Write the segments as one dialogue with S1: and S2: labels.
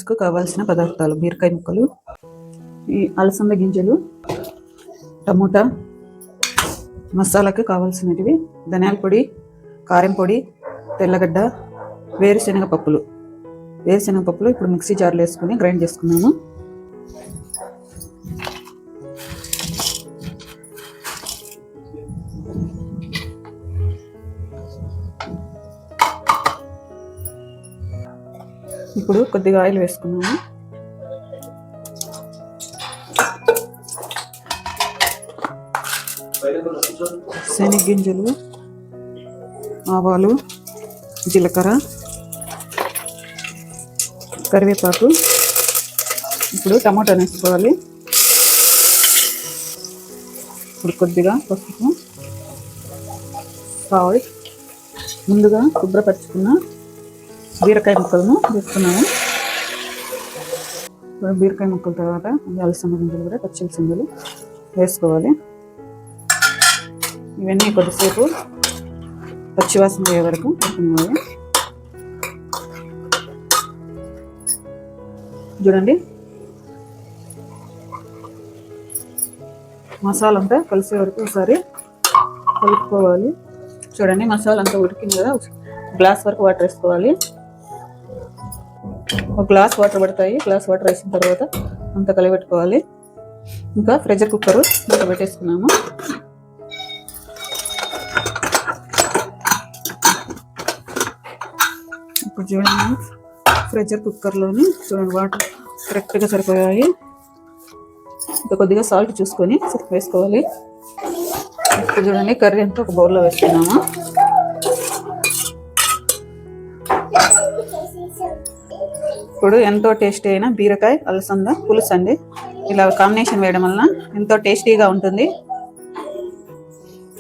S1: రైస్కు కావాల్సిన పదార్థాలు: బీరకాయ ముక్కలు, ఈ అలసంద గింజలు, టమోటా, మసాలాకు కావాల్సినవి ధనియాల పొడి, కారం పొడి, తెల్లగడ్డ, వేరుశనగ పప్పులు ఇప్పుడు మిక్సీ జార్లో వేసుకొని గ్రైండ్ చేసుకున్నాము. ఇప్పుడు కొద్దిగా ఆయిల్ వేసుకున్నాము. శనగగింజలు, ఆవాలు, జీలకర్ర, కరివేపాకు. ఇప్పుడు టమాటాలు వేసుకోవాలి. ఇప్పుడు కొద్దిగా పసుపు, సాల్ట్, ముందుగా శుభ్రపరచుకున్న బీరకాయ ముక్కలను వేసుకున్నాము. బీరకాయ ముక్కల తర్వాత అలసంద గింజలు కూడా పచ్చిమిరపకాయలు వేసుకోవాలి. ఇవన్నీ కొద్దిసేపు పచ్చివాసన పోయే వరకు పెట్టుకోవాలి. చూడండి, మసాలా అంతా కలిసే వరకు ఒకసారి కలుపుకోవాలి. చూడండి, మసాలా అంతా ఉడికింది కదా, గ్లాస్ వరకు వాటర్ వేసుకోవాలి. ఒక గ్లాస్ వాటర్ పడతాయి. గ్లాస్ వాటర్ వేసిన తర్వాత అంతా కలిపెట్టుకోవాలి. ఇంకా ప్రెషర్ కుక్కర్ ఇంకా పెట్టేసుకున్నాము. ఇప్పుడు చూడండి, ప్రెషర్ కుక్కర్లోని చూడండి వాటర్ కరెక్ట్గా సరిపోయాయి. ఇంకా కొద్దిగా సాల్ట్ చూసుకొని వేసుకోవాలి. ఇప్పుడు చూడండి, కర్రీ అంతా ఒక బౌల్లో వేసుకున్నాము. ఇప్పుడు ఎంతో టేస్టీ అయిన బీరకాయ అలసంద పులుసు అండి. ఇలా కాంబినేషన్ వేయడం వలన ఎంతో టేస్టీగా ఉంటుంది.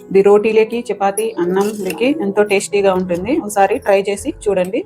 S1: ఇది రోటీలకి, చపాతీ, అన్నంలకి ఎంతో టేస్టీగా ఉంటుంది. ఒకసారి ట్రై చేసి చూడండి.